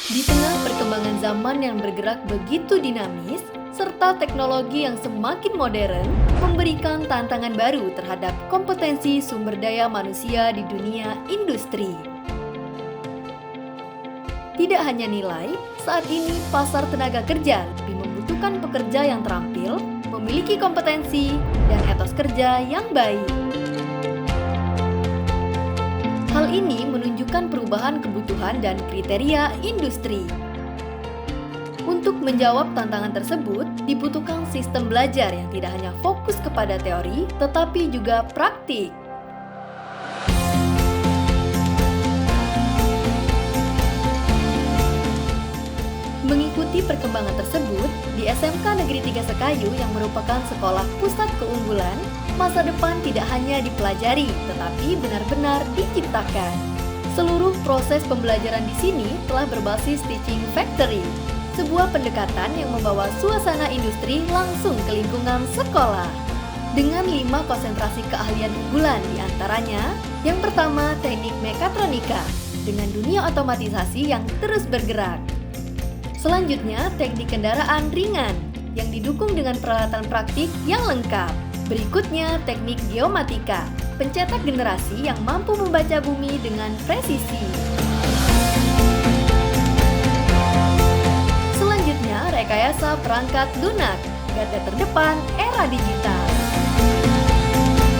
Di tengah perkembangan zaman yang bergerak begitu dinamis, serta teknologi yang semakin modern, memberikan tantangan baru terhadap kompetensi sumber daya manusia di dunia industri. Tidak hanya nilai, saat ini pasar tenaga kerja lebih membutuhkan pekerja yang terampil, memiliki kompetensi, dan etos kerja yang baik. Hal ini menunjukkan perubahan kebutuhan dan kriteria industri. Untuk menjawab tantangan tersebut, dibutuhkan sistem belajar yang tidak hanya fokus kepada teori, tetapi juga praktik. Mengikuti perkembangan tersebut, di SMK Negeri 3 Sekayu yang merupakan sekolah pusat keunggulan, masa depan tidak hanya dipelajari, tetapi benar-benar diciptakan. Seluruh proses pembelajaran di sini telah berbasis Teaching Factory, sebuah pendekatan yang membawa suasana industri langsung ke lingkungan sekolah. Dengan 5 konsentrasi keahlian unggulan diantaranya, yang pertama teknik mekatronika, dengan dunia otomatisasi yang terus bergerak. Selanjutnya, teknik kendaraan ringan yang didukung dengan peralatan praktik yang lengkap. Berikutnya, teknik geomatika, pencetak generasi yang mampu membaca bumi dengan presisi. Selanjutnya, rekayasa perangkat lunak, garda terdepan era digital.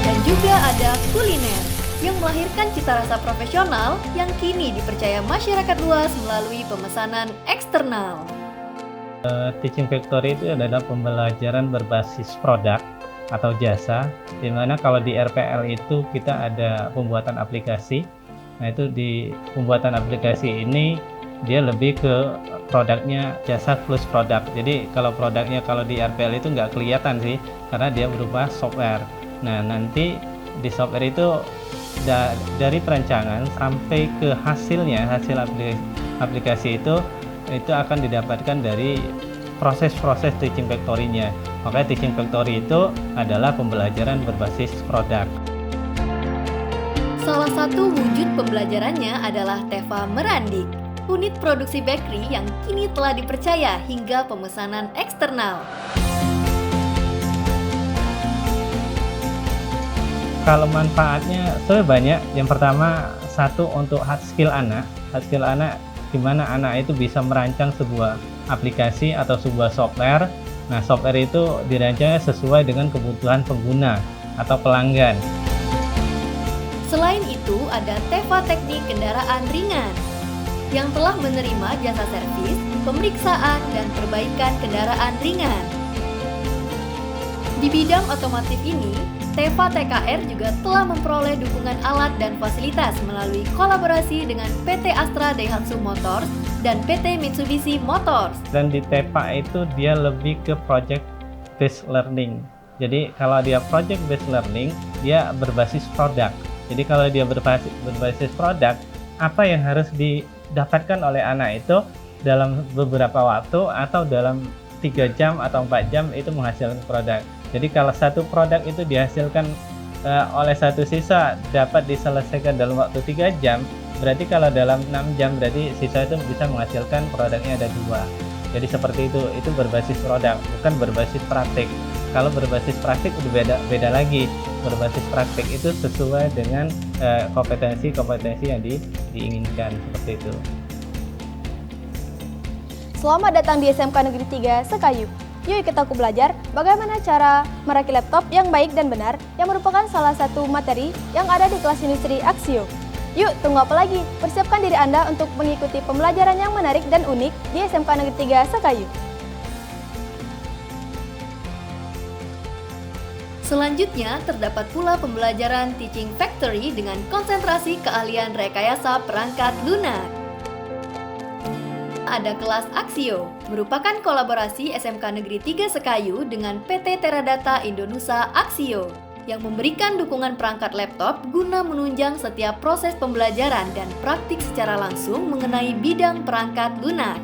Dan juga ada kuliner, yang melahirkan cita rasa profesional yang kini dipercaya masyarakat luas melalui pemesanan eksternal. Teaching Factory itu adalah pembelajaran berbasis produk atau jasa, di mana kalau di RPL itu kita ada pembuatan aplikasi. Nah, itu di pembuatan aplikasi ini dia lebih ke produknya jasa plus produk. Jadi kalau produknya kalau di RPL itu nggak kelihatan sih, karena dia berupa software. Nah, nanti di software itu dari perancangan sampai ke hasilnya, hasil aplikasi itu akan didapatkan dari proses-proses Teaching Factory-nya. Makanya Teaching Factory itu adalah pembelajaran berbasis produk. Salah satu wujud pembelajarannya adalah Teva Merandik, unit produksi bakery yang kini telah dipercaya hingga pemesanan eksternal. Kalau manfaatnya sebenarnya banyak. Yang pertama, satu untuk hard skill anak. Hard skill anak di mana anak itu bisa merancang sebuah aplikasi atau sebuah software. Nah, software itu dirancang sesuai dengan kebutuhan pengguna atau pelanggan. Selain itu, ada Teva Teknik Kendaraan Ringan yang telah menerima jasa servis, pemeriksaan, dan perbaikan kendaraan ringan. Di bidang otomotif ini, Teva TKR juga telah memperoleh dukungan alat dan fasilitas melalui kolaborasi dengan PT Astra Daihatsu Motors dan PT Mitsubishi Motors. Dan di Teva itu dia lebih ke project based learning. Jadi kalau dia project based learning, dia berbasis produk. Jadi kalau dia berbasis produk, apa yang harus didapatkan oleh anak itu dalam beberapa waktu atau dalam 3 jam atau 4 jam itu menghasilkan produk. Jadi kalau satu produk itu dihasilkan oleh satu siswa dapat diselesaikan dalam waktu 3 jam, berarti kalau dalam 6 jam berarti siswa itu bisa menghasilkan produknya ada 2. Jadi seperti itu berbasis produk, bukan berbasis praktik. Kalau berbasis praktik udah beda lagi. Berbasis praktik itu sesuai dengan kompetensi yang diinginkan, seperti itu. Selamat datang di SMK Negeri 3 Sekayu. Yuk ikut aku belajar bagaimana cara merakit laptop yang baik dan benar yang merupakan salah satu materi yang ada di kelas industri Axio. Yuk, tunggu apa lagi? Persiapkan diri Anda untuk mengikuti pembelajaran yang menarik dan unik di SMK Negeri 3 Sekayu. Selanjutnya, terdapat pula pembelajaran Teaching Factory dengan konsentrasi keahlian rekayasa perangkat lunak. Ada kelas Axio, merupakan kolaborasi SMK Negeri 3 Sekayu dengan PT Teradata Indonesia Axio, yang memberikan dukungan perangkat laptop guna menunjang setiap proses pembelajaran dan praktik secara langsung mengenai bidang perangkat lunak.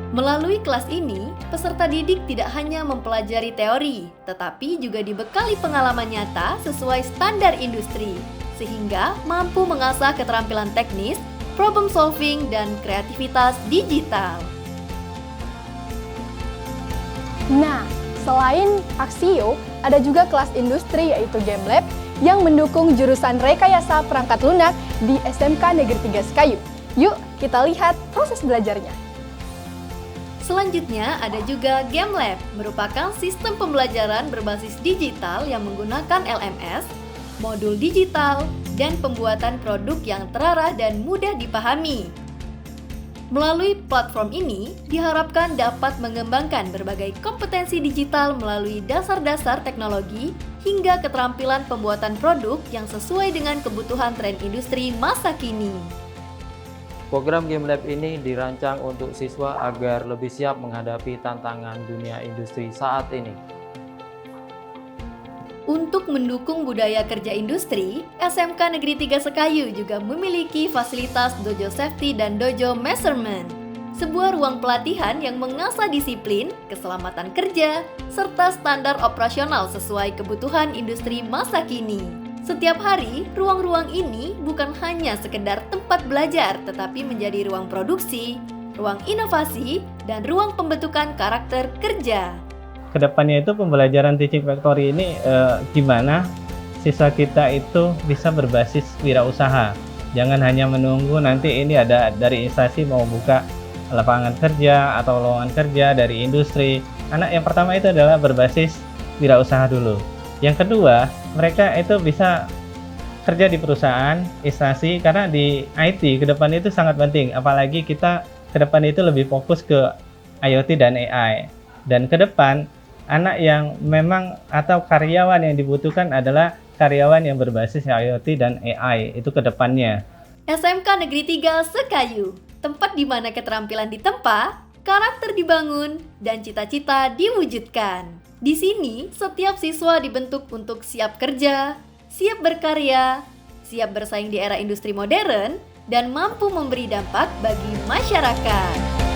Melalui kelas ini, peserta didik tidak hanya mempelajari teori, tetapi juga dibekali pengalaman nyata sesuai standar industri, sehingga mampu mengasah keterampilan teknis, problem solving, dan kreativitas digital. Nah, selain Axio, ada juga kelas industri yaitu Game Lab yang mendukung jurusan rekayasa perangkat lunak di SMK Negeri 3 Sekayu. Yuk, kita lihat proses belajarnya. Selanjutnya ada juga Game Lab, merupakan sistem pembelajaran berbasis digital yang menggunakan LMS, modul digital, dan pembuatan produk yang terarah dan mudah dipahami. Melalui platform ini, diharapkan dapat mengembangkan berbagai kompetensi digital melalui dasar-dasar teknologi hingga keterampilan pembuatan produk yang sesuai dengan kebutuhan tren industri masa kini. Program Game Lab ini dirancang untuk siswa agar lebih siap menghadapi tantangan dunia industri saat ini. Untuk mendukung budaya kerja industri, SMK Negeri 3 Sekayu juga memiliki fasilitas Dojo Safety dan Dojo Measurement, sebuah ruang pelatihan yang mengasah disiplin, keselamatan kerja, serta standar operasional sesuai kebutuhan industri masa kini. Setiap hari, ruang-ruang ini bukan hanya sekedar tempat belajar, tetapi menjadi ruang produksi, ruang inovasi, dan ruang pembentukan karakter kerja. Kedepannya itu pembelajaran teaching factory ini gimana siswa kita itu bisa berbasis wirausaha. Jangan hanya menunggu nanti ini ada dari instansi mau buka lapangan kerja atau lowongan kerja dari industri. Anak yang pertama itu adalah berbasis wirausaha dulu. Yang kedua, mereka itu bisa kerja di perusahaan, instansi, karena di IT ke depan itu sangat penting. Apalagi kita ke depan itu lebih fokus ke IoT dan AI. Dan ke depan, anak yang memang atau karyawan yang dibutuhkan adalah karyawan yang berbasis IoT dan AI. Itu ke depannya. SMK Negeri 3 Sekayu, tempat di mana keterampilan ditempa, karakter dibangun, dan cita-cita diwujudkan. Di sini, setiap siswa dibentuk untuk siap kerja, siap berkarya, siap bersaing di era industri modern, dan mampu memberi dampak bagi masyarakat.